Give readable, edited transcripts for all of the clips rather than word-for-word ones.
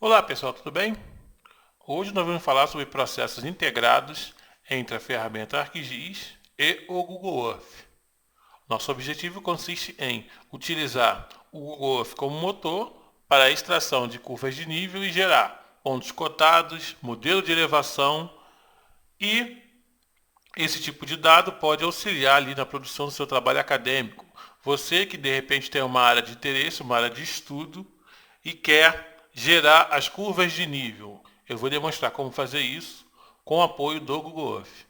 Olá pessoal, tudo bem? Hoje nós vamos falar sobre processos integrados entre a ferramenta ArcGIS e o Google Earth. Nosso objetivo consiste em utilizar o Google Earth como motor para a extração de curvas de nível e gerar pontos cotados, modelo de elevação e esse tipo de dado pode auxiliar ali na produção do seu trabalho acadêmico. Você que de repente tem uma área de interesse, uma área de estudo e quer gerar as curvas de nível. Eu vou demonstrar como fazer isso com o apoio do Google Earth.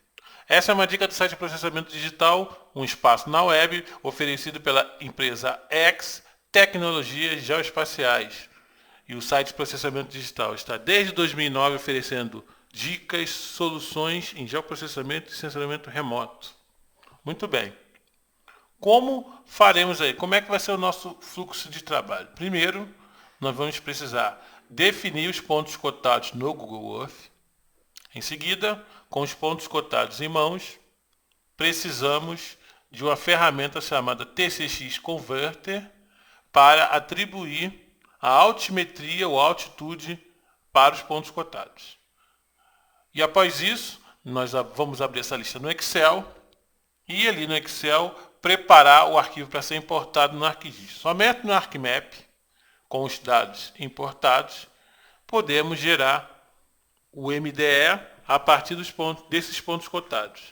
Essa é uma dica do site de processamento digital, um espaço na web oferecido pela empresa X Tecnologias Geoespaciais. E o site de processamento digital está desde 2009 oferecendo dicas, soluções em geoprocessamento e sensoramento remoto. Muito bem. Como faremos aí? Como é que vai ser o nosso fluxo de trabalho? Primeiro, nós vamos precisar definir os pontos cotados no Google Earth. Em seguida, com os pontos cotados em mãos, precisamos de uma ferramenta chamada TCX Converter para atribuir a altimetria ou altitude para os pontos cotados. E após isso, nós vamos abrir essa lista no Excel e ali no Excel preparar o arquivo para ser importado no ArcGIS. Somente no ArcMap, com os dados importados, podemos gerar o MDE a partir desses pontos cotados.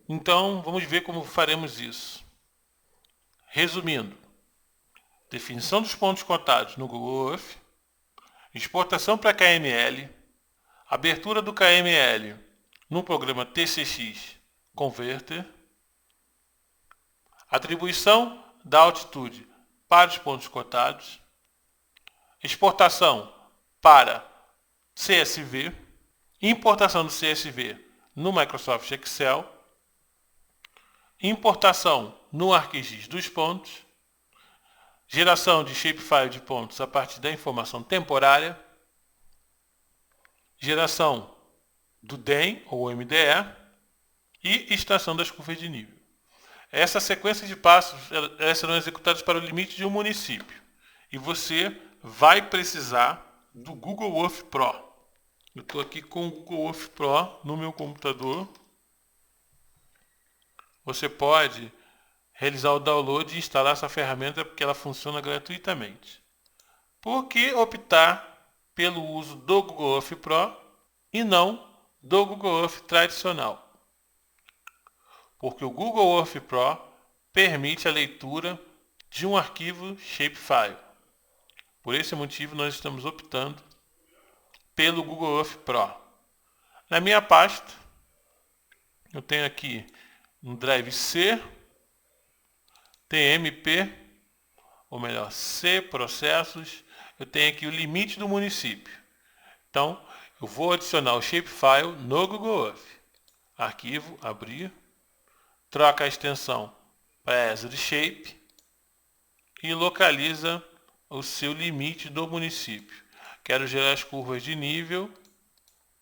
Então, vamos ver como faremos isso. Resumindo, definição dos pontos cotados no Google Earth, exportação para KML, abertura do KML no programa TCX Converter, atribuição da altitude para os pontos cotados, exportação para CSV, importação do CSV no Microsoft Excel, importação no ArcGIS dos pontos, geração de shapefile de pontos a partir da informação temporária, geração do DEM ou MDE e extração das curvas de nível. Essa sequência de passos elas serão executadas para o limite de um município e você vai precisar do Google Earth Pro. Eu estou aqui com o Google Earth Pro no meu computador. Você pode realizar o download e instalar essa ferramenta porque ela funciona gratuitamente. Por que optar pelo uso do Google Earth Pro e não do Google Earth tradicional? Porque o Google Earth Pro permite a leitura de um arquivo shapefile. Por esse motivo, nós estamos optando pelo Google Earth Pro. Na minha pasta, eu tenho aqui no drive C, TMP, ou melhor, C, processos, eu tenho aqui o limite do município. Então, eu vou adicionar o shapefile no Google Earth. Arquivo, abrir, troca a extensão para ESRI Shape e localiza o seu limite do município. Quero gerar as curvas de nível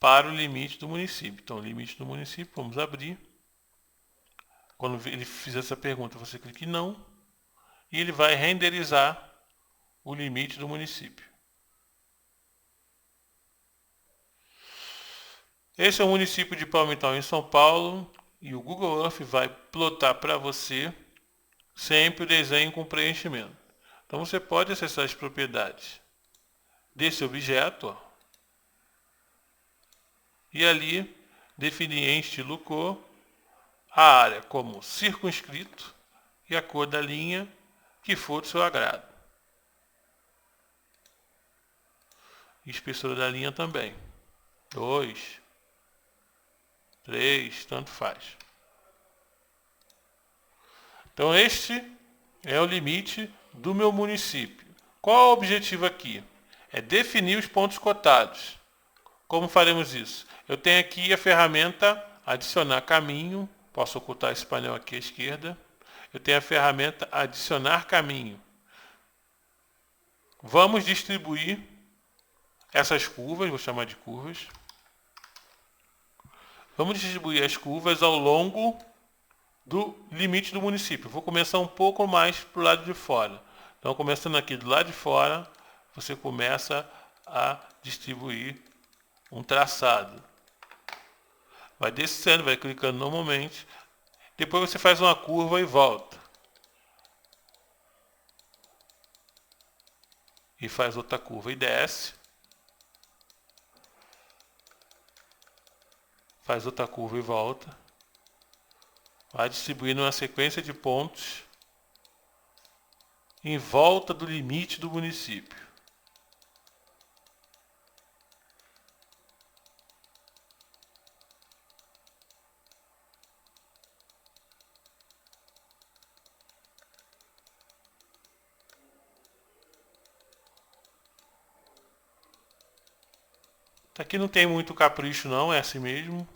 para o limite do município. Então, limite do município, vamos abrir. Quando ele fizer essa pergunta, você clica em não e ele vai renderizar o limite do município. Esse é o município de Palmital, em São Paulo, e o Google Earth vai plotar para você sempre o desenho com preenchimento. Então você pode acessar as propriedades desse objeto, ó, e ali definir em estilo cor a área como circunscrito e a cor da linha que for do seu agrado. E espessura da linha também. 2, 3, tanto faz. Então este é o limite do meu município. Qual é o objetivo aqui? É definir os pontos cotados. Como faremos isso? Eu tenho aqui a ferramenta adicionar caminho. Posso ocultar esse painel aqui à esquerda. Eu tenho a ferramenta adicionar caminho. Vamos distribuir essas curvas, vou chamar de curvas. Vamos distribuir as curvas ao longo do limite do município. Vou começar um pouco mais para o lado de fora. Então, começando aqui do lado de fora, você começa a distribuir um traçado. Vai descendo, vai clicando normalmente. Depois você faz uma curva e volta. E faz outra curva e desce. Faz outra curva e volta. Vai distribuindo uma sequência de pontos em volta do limite do município. Aqui não tem muito capricho não, é assim mesmo.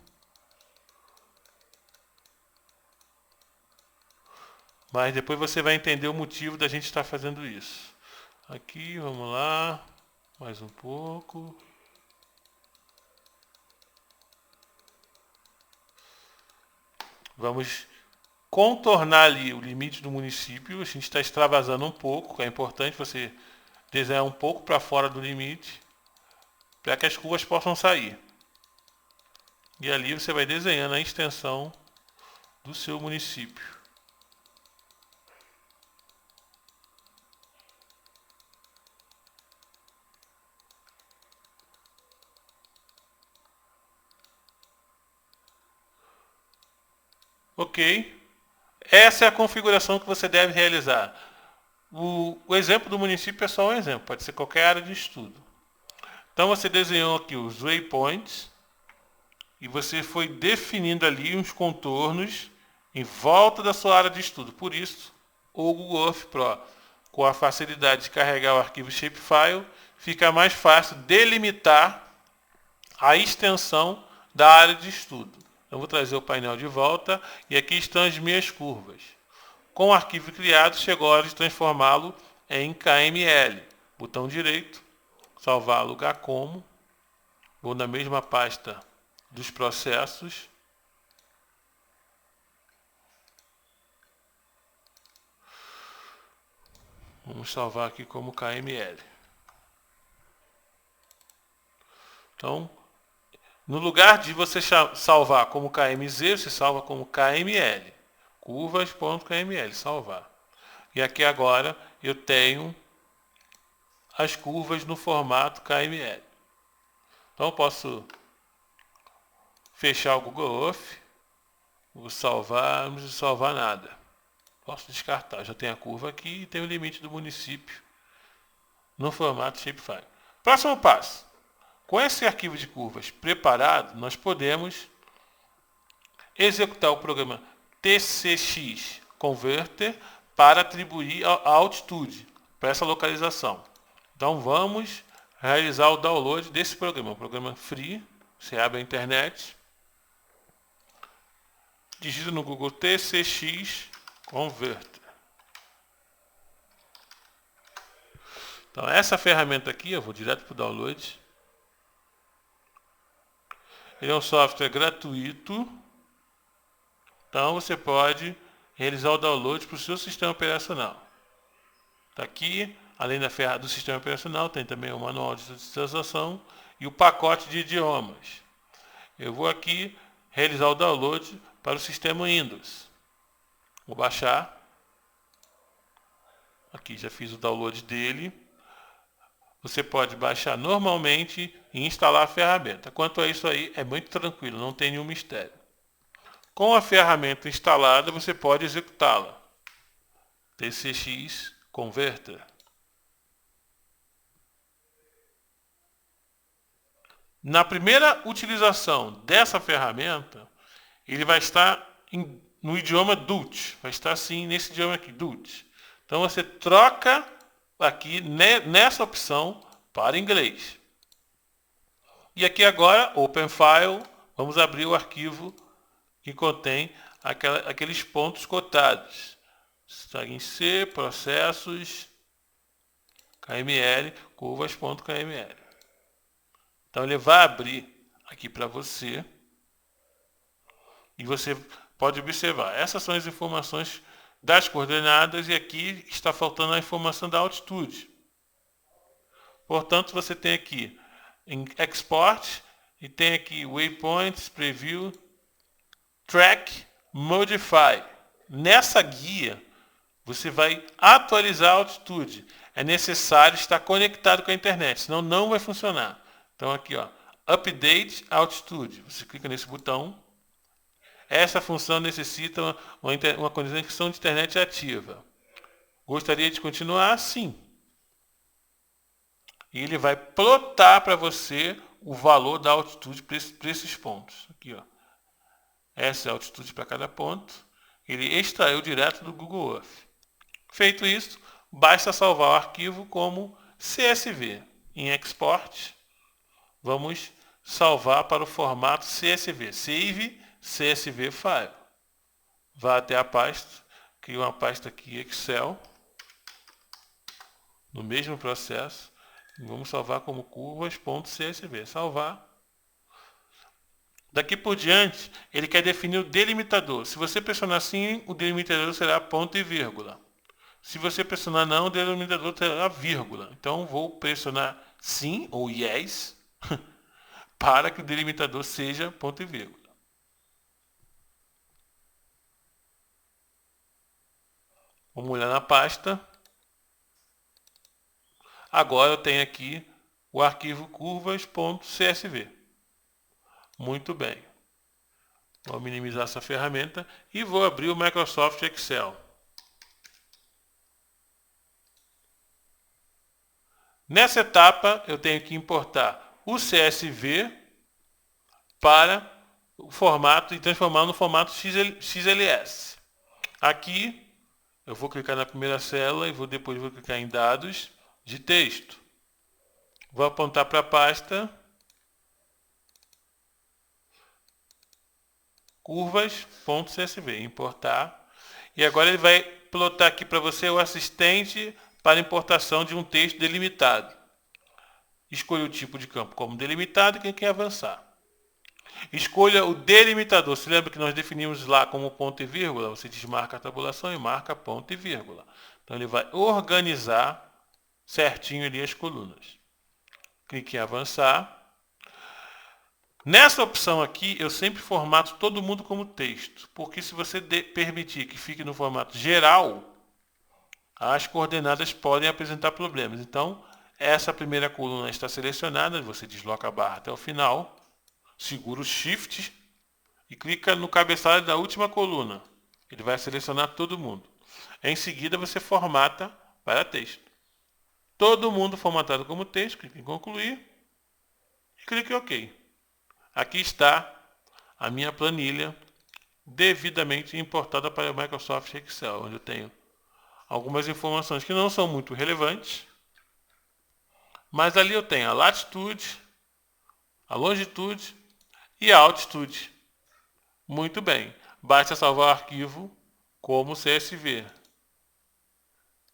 Mas depois você vai entender o motivo da gente estar fazendo isso. Aqui, vamos lá. Mais um pouco. Vamos contornar ali o limite do município. A gente está extravasando um pouco. É importante você desenhar um pouco para fora do limite, para que as curvas possam sair. E ali você vai desenhando a extensão do seu município. Ok? Essa é a configuração que você deve realizar. O exemplo do município é só um exemplo, pode ser qualquer área de estudo. Então você desenhou aqui os waypoints e você foi definindo ali uns contornos em volta da sua área de estudo. Por isso, o Google Earth Pro, com a facilidade de carregar o arquivo Shapefile, fica mais fácil delimitar a extensão da área de estudo. Eu vou trazer o painel de volta e aqui estão as minhas curvas. Com o arquivo criado, chegou a hora de transformá-lo em KML. Botão direito, salvar, alugar como. Vou na mesma pasta dos processos. Vamos salvar aqui como KML. Então, no lugar de você salvar como KMZ, você salva como KML. Curvas.kml, salvar. E aqui agora eu tenho as curvas no formato KML. Então eu posso fechar o Google Earth. Vou salvar, não preciso salvar nada. Posso descartar. Já tem a curva aqui e tem o limite do município no formato Shapefile. Próximo passo. Com esse arquivo de curvas preparado, nós podemos executar o programa TCX Converter para atribuir a altitude para essa localização. Então vamos realizar o download desse programa, um programa free. Você abre a internet, digita no Google TCX Converter. Então essa ferramenta aqui, eu vou direto para o download. Ele é um software gratuito. Então você pode realizar o download para o seu sistema operacional. Está aqui, além do sistema operacional, tem também o manual de utilização e o pacote de idiomas. Eu vou aqui realizar o download para o sistema Windows. Vou baixar. Aqui já fiz o download dele. Você pode baixar normalmente e instalar a ferramenta. Quanto a isso aí, é muito tranquilo, não tem nenhum mistério. Com a ferramenta instalada, você pode executá-la. TCX Converter. Na primeira utilização dessa ferramenta, ele vai estar no idioma Dutch. Vai estar assim, nesse idioma aqui, Dutch. Então você troca aqui nessa opção para inglês. E aqui agora, Open File, vamos abrir o arquivo que contém aqueles pontos cotados. Está em C, processos, KML, curvas.kml. Então ele vai abrir aqui para você e você pode observar. Essas são as informações das coordenadas e aqui está faltando a informação da altitude. Portanto, você tem aqui em Export e tem aqui Waypoints, Preview, Track, Modify. Nessa guia, você vai atualizar a altitude. É necessário estar conectado com a internet, senão não vai funcionar. Então aqui, ó, Update Altitude. Você clica nesse botão. Essa função necessita uma conexão de internet ativa. Gostaria de continuar? Sim. E ele vai plotar para você o valor da altitude para esses pontos. Aqui, ó. Essa é a altitude para cada ponto. Ele extraiu direto do Google Earth. Feito isso, basta salvar o arquivo como CSV. Em Export, vamos salvar para o formato CSV. Save CSV File. Vá até a pasta, cria uma pasta aqui Excel, no mesmo processo, e vamos salvar como curvas.csv. Salvar. Daqui por diante, ele quer definir o delimitador. Se você pressionar assim, o delimitador será ponto e vírgula. Se você pressionar não, o delimitador terá vírgula. Então, vou pressionar sim ou yes para que o delimitador seja ponto e vírgula. Vamos olhar na pasta. Agora eu tenho aqui o arquivo curvas.csv. Muito bem. Vou minimizar essa ferramenta e vou abrir o Microsoft Excel. Nessa etapa, eu tenho que importar o CSV para o formato e transformar no formato XLS. Aqui, eu vou clicar na primeira célula e depois vou clicar em dados de texto. Vou apontar para a pasta curvas.csv, importar. E agora ele vai plotar aqui para você o assistente para importação de um texto delimitado. Escolha o tipo de campo como delimitado e quem quer avançar. Escolha o delimitador. Se lembra que nós definimos lá como ponto e vírgula? Você desmarca a tabulação e marca ponto e vírgula. Então ele vai organizar certinho ali as colunas. Clique em avançar. Nessa opção aqui, eu sempre formato todo mundo como texto, porque se você permitir que fique no formato geral, as coordenadas podem apresentar problemas. Então, essa primeira coluna está selecionada, você desloca a barra até o final, segura o Shift e clica no cabeçalho da última coluna. Ele vai selecionar todo mundo. Em seguida, você formata para texto. Todo mundo formatado como texto, clique em concluir e clique em OK. Aqui está a minha planilha devidamente importada para o Microsoft Excel, onde eu tenho algumas informações que não são muito relevantes, mas ali eu tenho a latitude, a longitude e a altitude. Muito bem, basta salvar o arquivo como CSV.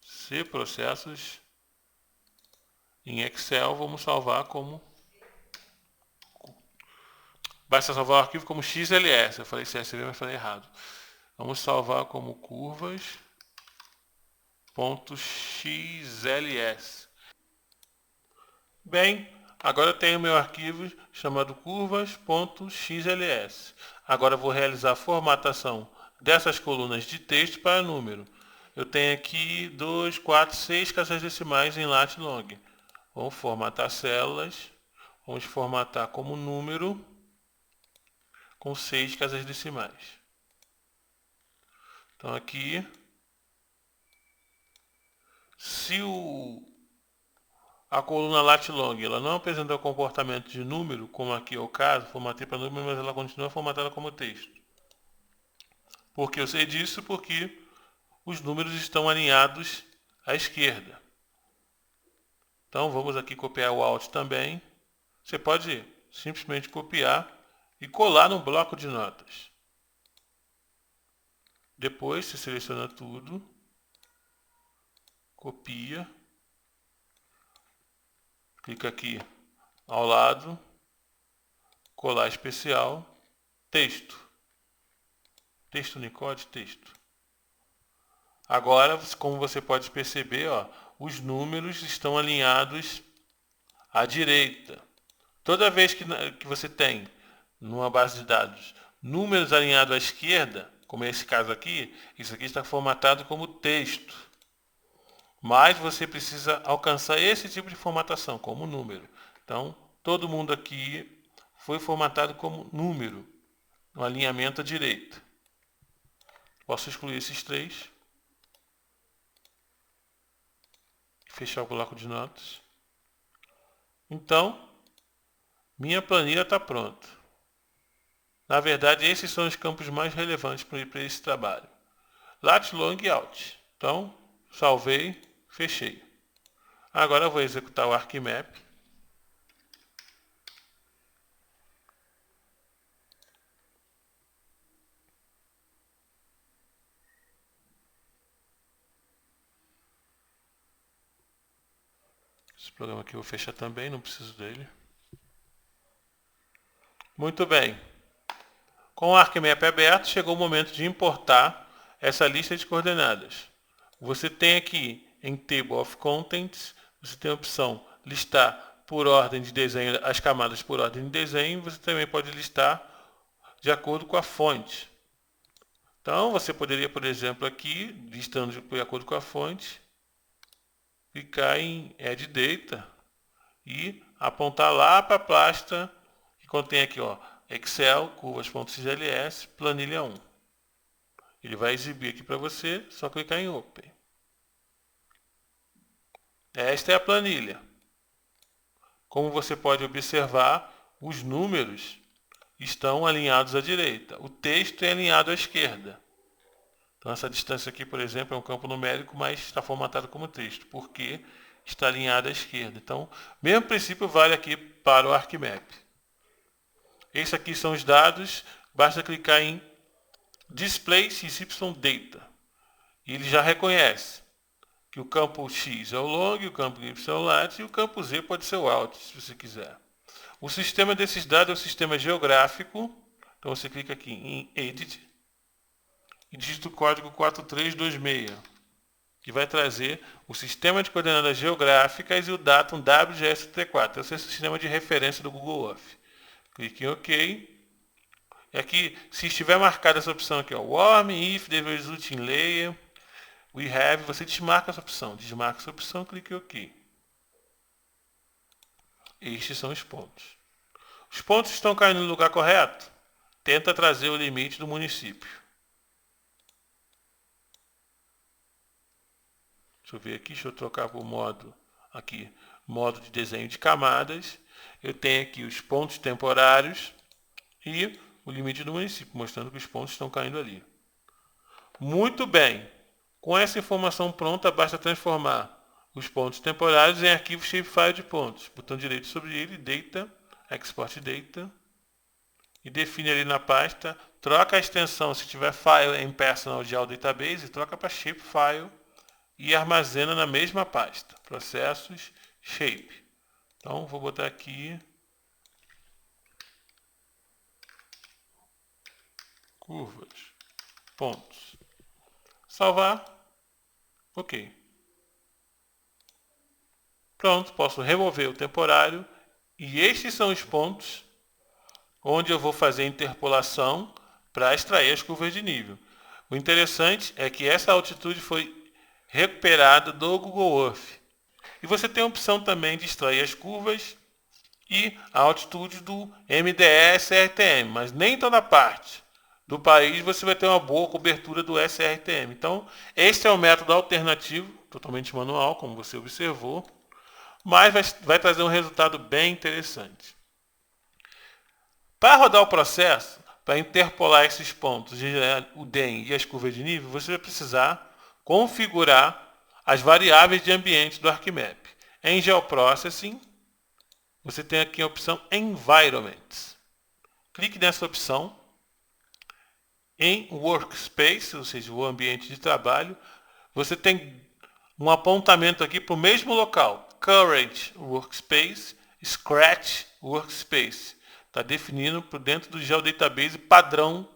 Se processos em Excel, vamos salvar como... Basta salvar o arquivo como XLS. Eu falei CSV, mas falei errado. Vamos salvar como curvas.xls. Bem, agora eu tenho meu arquivo chamado curvas.xls. Agora eu vou realizar a formatação dessas colunas de texto para número. Eu tenho aqui 2, 4, 6 casas decimais em lat long. Vamos formatar células. Vamos formatar como número com 6 casas decimais. Então aqui, se a coluna lat long ela não apresenta o comportamento de número, como aqui é o caso, formatei para número, mas ela continua formatada como texto. Por que eu sei disso? Porque os números estão alinhados à esquerda. Então vamos aqui copiar o Alt também. Você pode simplesmente copiar e colar no bloco de notas. Depois você seleciona tudo, copia, clica aqui ao lado, colar especial, texto. Texto Unicode, texto. Agora, como você pode perceber, ó, os números estão alinhados à direita. Toda vez que você tem, numa base de dados, números alinhados à esquerda, como é esse caso aqui, isso aqui está formatado como texto. Mas você precisa alcançar esse tipo de formatação, como número. Então, todo mundo aqui foi formatado como número, no alinhamento à direita. Posso excluir esses três. Fechar o bloco de notas. Então, minha planilha está pronta. Na verdade, esses são os campos mais relevantes para esse trabalho. Lat, long e out. Então, salvei, fechei. Agora eu vou executar o ArcMap. Esse programa aqui eu vou fechar também, não preciso dele. Muito bem. Com o ArcMap aberto, chegou o momento de importar essa lista de coordenadas. Você tem aqui em Table of Contents, você tem a opção listar por ordem de desenho, as camadas por ordem de desenho, você também pode listar de acordo com a fonte. Então, você poderia, por exemplo, aqui, listando de acordo com a fonte, clicar em Add Data e apontar lá para a pasta que contém aqui, ó, Excel, curvas.cls, planilha 1. Ele vai exibir aqui para você, só clicar em Open. Esta é a planilha. Como você pode observar, os números estão alinhados à direita. O texto é alinhado à esquerda. Então essa distância aqui, por exemplo, é um campo numérico, mas está formatado como texto, porque está alinhado à esquerda. Então, mesmo princípio vale aqui para o ArcMap. Esses aqui são os dados, basta clicar em Display XY Data. E ele já reconhece que o campo X é o long, o campo Y é o lat e o campo Z pode ser o alt, se você quiser. O sistema desses dados é o sistema geográfico. Então você clica aqui em Edit e digita o código 4326, que vai trazer o sistema de coordenadas geográficas e o datum WGST4. Esse é o sistema de referência do Google Earth. Clique em OK. E aqui, se estiver marcada essa opção aqui, ó, Warm, If, The Result in Layer, We Have, você desmarca essa opção. Desmarca essa opção, clique em OK. Estes são os pontos. Os pontos estão caindo no lugar correto? Tenta trazer o limite do município. Deixa eu ver aqui, deixa eu trocar para o modo aqui, modo de desenho de camadas. Eu tenho aqui os pontos temporários e o limite do município, mostrando que os pontos estão caindo ali. Muito bem. Com essa informação pronta, basta transformar os pontos temporários em arquivo shapefile de pontos. Botão direito sobre ele, Data, Export Data. E define ali na pasta, troca a extensão, se tiver file em Personal Geodatabase, troca para Shapefile e armazena na mesma pasta. Processos, Shape. Então, vou botar aqui curvas, pontos. Salvar. OK. Pronto, posso remover o temporário. E estes são os pontos onde eu vou fazer a interpolação para extrair as curvas de nível. O interessante é que essa altitude foi recuperada do Google Earth. E você tem a opção também de extrair as curvas e a altitude do MDE-SRTM, mas nem toda parte do país você vai ter uma boa cobertura do SRTM. Então, este é o método alternativo, totalmente manual, como você observou, mas vai trazer um resultado bem interessante. Para rodar o processo, para interpolar esses pontos, o DEM e as curvas de nível, você vai precisar configurar as variáveis de ambiente do ArcMap. Em Geoprocessing, você tem aqui a opção Environments. Clique nessa opção. Em Workspace, ou seja, o ambiente de trabalho, você tem um apontamento aqui para o mesmo local. Current Workspace, Scratch Workspace. Está definindo por dentro do Geodatabase padrão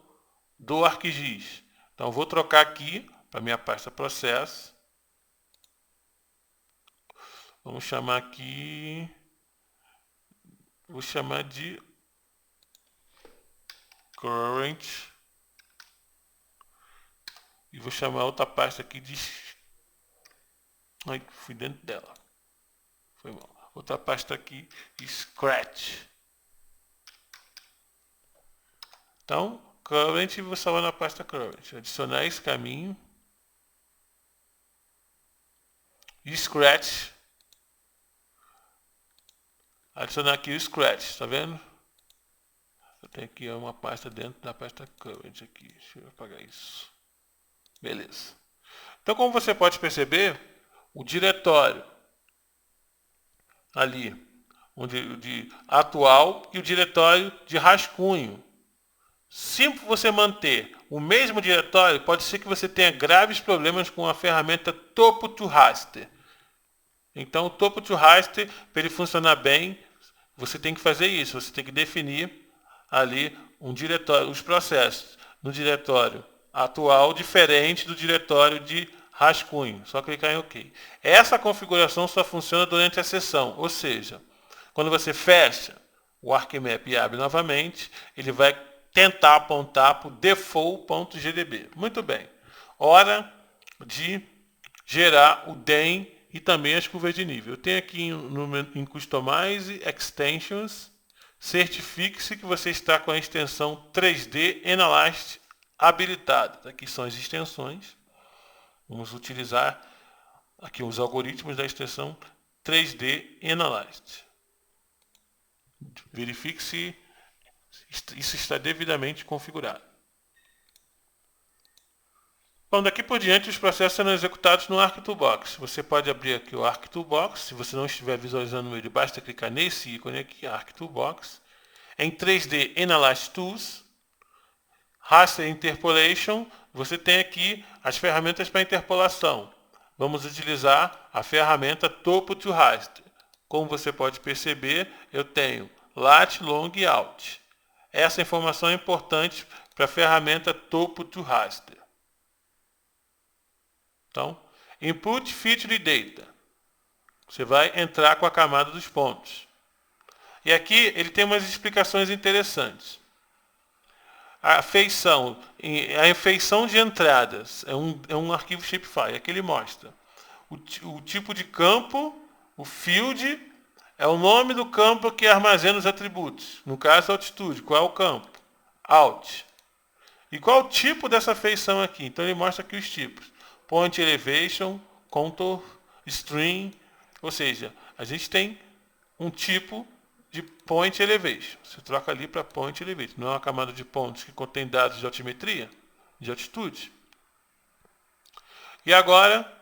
do ArcGIS. Então, eu vou trocar aqui para minha pasta Processo. Vamos chamar aqui vou chamar de current e vou chamar outra pasta aqui de... Ai, fui dentro dela. Foi mal. Outra pasta aqui, scratch. Então, current, vou salvar na pasta current. Adicionar esse caminho. Scratch. Adicionar aqui o scratch, tá vendo? Eu tenho aqui uma pasta dentro da pasta current aqui. Deixa eu apagar isso. Beleza. Então, como você pode perceber, o diretório ali, de atual e o diretório de rascunho. Se você manter o mesmo diretório, pode ser que você tenha graves problemas com a ferramenta Topo to Raster. Então, o Topo to Raster, para ele funcionar bem, você tem que fazer isso. Você tem que definir ali um diretório, os processos no diretório atual diferente do diretório de rascunho. Só clicar em OK. Essa configuração só funciona durante a sessão, ou seja, quando você fecha o ArcMap e abre novamente, ele vai tentar apontar para o default.gdb. Muito bem. Hora de gerar o DEM e também as curvas de nível. Eu tenho aqui em Customize, Extensions, certifique-se que você está com a extensão 3D Analyst habilitada. Aqui são as extensões. Vamos utilizar aqui os algoritmos da extensão 3D Analyst. Verifique se isso está devidamente configurado. Bom, daqui por diante os processos serão executados no ArcToolbox. Você pode abrir aqui o ArcToolbox. Se você não estiver visualizando ele, basta clicar nesse ícone aqui, ArcToolbox. Em 3D Analyze Tools, Raster Interpolation, você tem aqui as ferramentas para interpolação. Vamos utilizar a ferramenta Topo to Raster. Como você pode perceber, eu tenho Lat, Long e Out. Essa informação é importante para a ferramenta Topo to Raster. Então, Input Feature Data. Você vai entrar com a camada dos pontos. E aqui ele tem umas explicações interessantes. A feição de entradas é um arquivo shapefile. Aqui ele mostra o tipo de campo, o field, é o nome do campo que armazena os atributos. No caso, altitude. Qual é o campo? Alt. E qual o tipo dessa feição aqui? Então ele mostra aqui os tipos. Point Elevation, Contour, String. Ou seja, a gente tem um tipo de Point Elevation. Você troca ali para Point Elevation. Não é uma camada de pontos que contém dados de altimetria, de altitude. E agora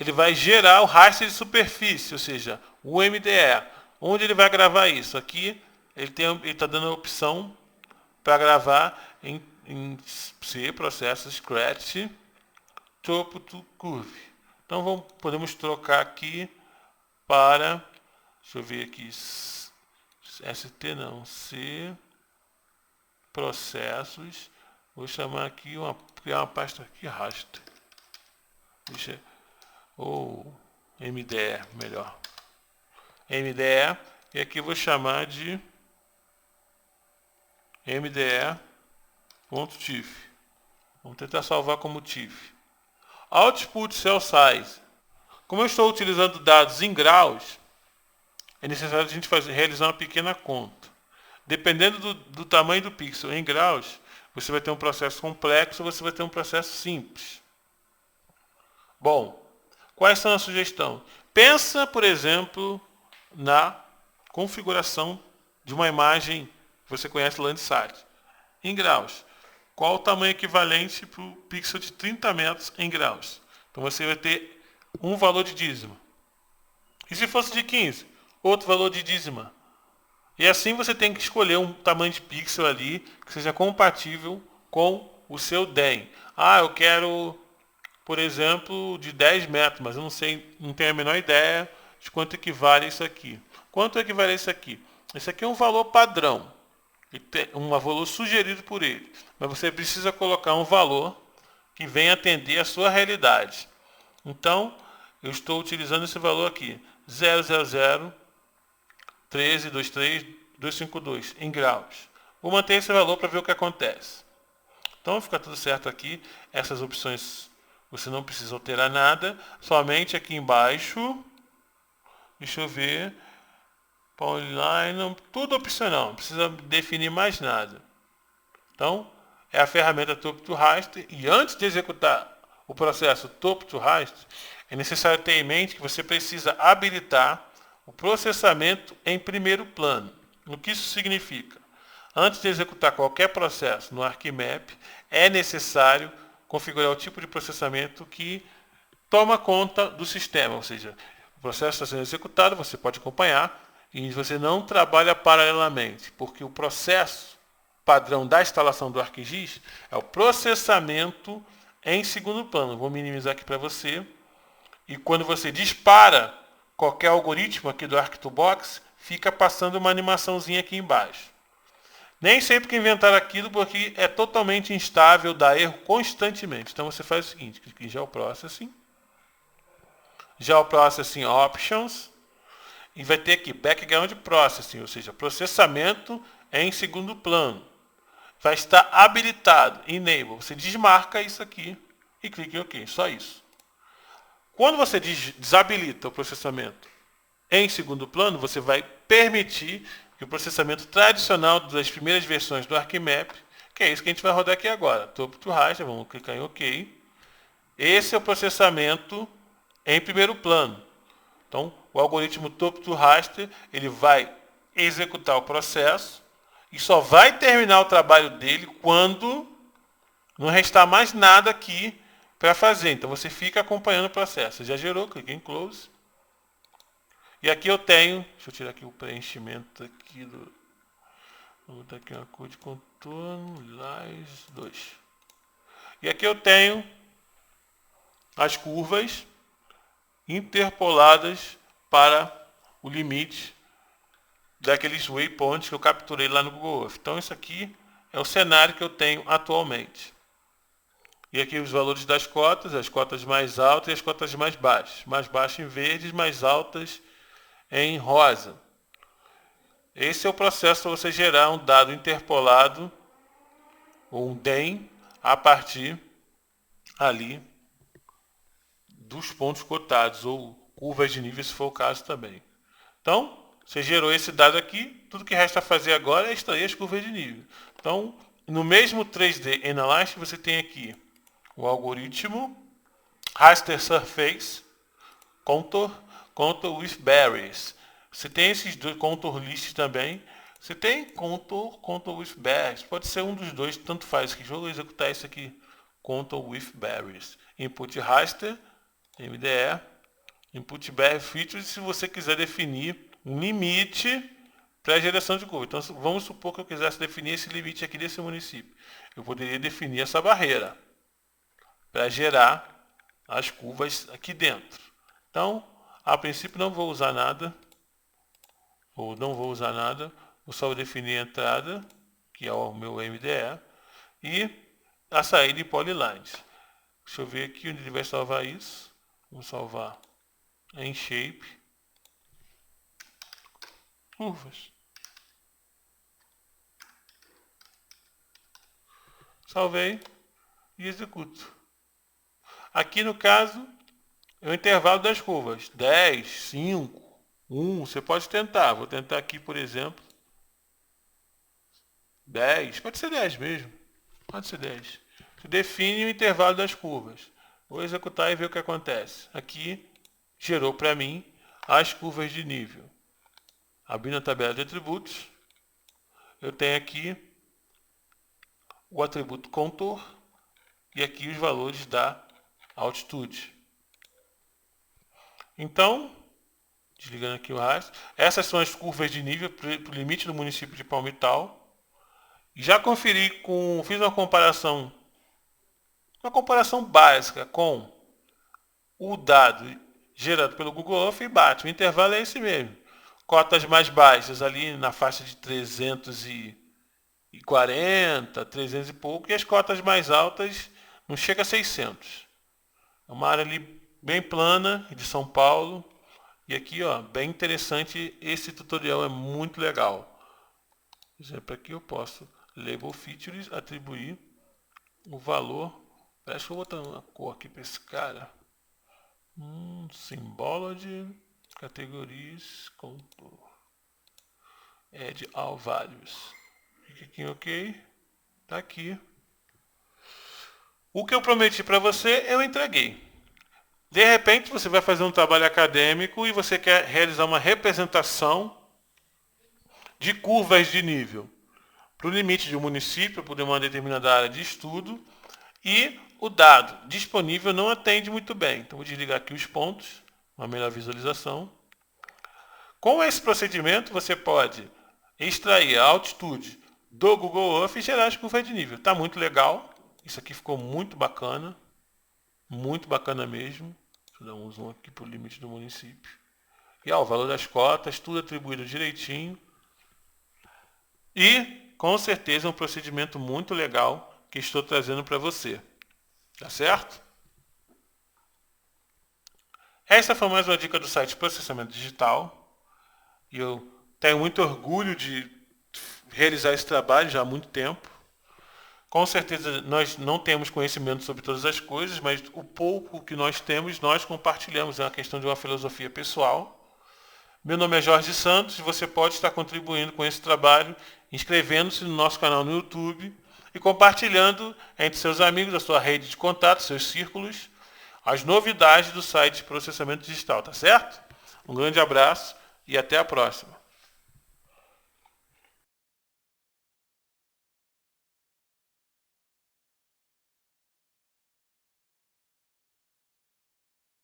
ele vai gerar o raster de superfície, ou seja, o MDE. Onde ele vai gravar isso? Aqui ele está dando a opção para gravar em C, processo Scratch, Topo to Curve. Então podemos trocar aqui para, deixa eu ver aqui, ST não, C, processos, vou chamar aqui, criar uma pasta aqui, raster, ou MDE, melhor, MDE, e aqui eu vou chamar de MDE.tif. Vamos tentar salvar como TIFF. Output Cell Size. Como eu estou utilizando dados em graus, é necessário a gente realizar uma pequena conta. Dependendo do tamanho do pixel em graus, você vai ter um processo complexo ou você vai ter um processo simples. Bom, quais são as sugestões? Pensa, por exemplo, na configuração de uma imagem que você conhece Landsat. Em graus. Qual o tamanho equivalente para o pixel de 30 metros em graus? Então você vai ter um valor de dízima. E se fosse de 15? Outro valor de dízima. E assim você tem que escolher um tamanho de pixel ali que seja compatível com o seu DEM. Eu quero, por exemplo, de 10 metros, mas eu não tenho a menor ideia de quanto equivale isso aqui. Quanto equivale isso aqui? Esse aqui é um valor padrão. Um valor sugerido por ele. Mas você precisa colocar um valor que venha atender a sua realidade. Então, eu estou utilizando esse valor aqui. 000 1323 252 em graus. Vou manter esse valor para ver o que acontece. Então fica tudo certo aqui. Essas opções você não precisa alterar nada. Somente aqui embaixo. Deixa eu ver. Polyline, tudo opcional. Não precisa definir mais nada. Então, é a ferramenta Top to Raster. E antes de executar o processo Top to Raster, é necessário ter em mente que você precisa habilitar o processamento em primeiro plano. O que isso significa? Antes de executar qualquer processo no ArcMap, é necessário configurar o tipo de processamento que toma conta do sistema, ou seja, o processo está sendo executado, você pode acompanhar e você não trabalha paralelamente, porque o processo padrão da instalação do ArcGIS é o processamento em segundo plano. Vou minimizar aqui para você. E quando você dispara qualquer algoritmo aqui do Arctobox, fica passando uma animaçãozinha aqui embaixo. Nem sempre que inventar aquilo, porque é totalmente instável, dá erro constantemente. Então você faz o seguinte, clique em Geoprocessing Options, e vai ter aqui Background Processing, ou seja, processamento em segundo plano. Vai estar habilitado, Enable. Você desmarca isso aqui e clica em OK, só isso. Quando você desabilita o processamento em segundo plano, você vai permitir que o processamento tradicional das primeiras versões do ArcMap, que é isso que a gente vai rodar aqui agora, Top to Raster, vamos clicar em OK. Esse é o processamento em primeiro plano. Então, o algoritmo Top to Raster, ele vai executar o processo e só vai terminar o trabalho dele quando não restar mais nada aqui para fazer. Então, você fica acompanhando o processo. Já gerou, clique em Close. E aqui eu tenho, deixa eu tirar aqui o preenchimento aqui do... Vou botar aqui uma cor de contorno, Lines 2. E aqui eu tenho as curvas interpoladas para o limite daqueles waypoints que eu capturei lá no Google Earth. Então isso aqui é o cenário que eu tenho atualmente. E aqui os valores das cotas, as cotas mais altas e as cotas mais baixas. Mais baixas em verde, mais altas em rosa. Esse é o processo para você gerar um dado interpolado, ou um DEM, a partir ali dos pontos cotados, ou curvas de nível, se for o caso também. Então, você gerou esse dado aqui, tudo que resta fazer agora é extrair as curvas de nível. Então, no mesmo 3D Analyst, você tem aqui o algoritmo Raster Surface Contour with Berries. Você tem esses dois, Contour List também. Você tem Contour with Berries. Pode ser um dos dois, tanto faz. Que vou executar isso aqui. Contour with Berries. Input Raster, MDE. Input Berry Features, se você quiser definir um limite para a geração de curva. Então, vamos supor que eu quisesse definir esse limite aqui desse município. Eu poderia definir essa barreira para gerar as curvas aqui dentro. Então, a princípio não vou usar nada, ou não vou usar nada, vou só definir a entrada, que é o meu MDE, e a saída em Polylines. Deixa eu ver aqui onde ele vai salvar isso. Vamos salvar em Shape, curvas. Salvei e executo. Aqui no caso, é o intervalo das curvas. 10, 5, 1, você pode tentar. Vou tentar aqui, por exemplo, 10. Pode ser 10 mesmo. Pode ser 10. Você define o intervalo das curvas. Vou executar e ver o que acontece. Aqui, gerou para mim as curvas de nível. Abrindo a tabela de atributos, eu tenho aqui o atributo Contour e aqui os valores da altitude. Então, desligando aqui o raster, essas são as curvas de nível para o limite do município de Palmital. Já conferi fiz uma comparação básica com o dado gerado pelo Google Earth e bate. O intervalo é esse mesmo. Cotas mais baixas ali na faixa de 340, 300 e pouco, e as cotas mais altas não chega a 600. É uma área ali bem plana, de São Paulo. E aqui, ó, bem interessante, esse tutorial é muito legal. Por exemplo, aqui eu posso label features, atribuir o valor. Acho que eu vou botar uma cor aqui para esse cara. Symbology, categorias, contour. Add all values. Clique aqui em OK. Tá aqui. O que eu prometi para você, eu entreguei. De repente, você vai fazer um trabalho acadêmico e você quer realizar uma representação de curvas de nível para o limite de um município, por uma determinada área de estudo, e o dado disponível não atende muito bem. Então, vou desligar aqui os pontos, uma melhor visualização. Com esse procedimento, você pode extrair a altitude do Google Earth e gerar as curvas de nível. Está muito legal. Isso aqui ficou muito bacana mesmo. Deixa eu dar um zoom aqui para o limite do município. E o valor das cotas, tudo atribuído direitinho. E, com certeza, é um procedimento muito legal que estou trazendo para você. Tá certo? Essa foi mais uma dica do site Processamento Digital. E eu tenho muito orgulho de realizar esse trabalho já há muito tempo. Com certeza nós não temos conhecimento sobre todas as coisas, mas o pouco que nós temos, nós compartilhamos. É uma questão de uma filosofia pessoal. Meu nome é Jorge Santos e você pode estar contribuindo com esse trabalho, inscrevendo-se no nosso canal no YouTube e compartilhando entre seus amigos, a sua rede de contato, seus círculos, as novidades do site de Processamento Digital, tá certo? Um grande abraço e até a próxima.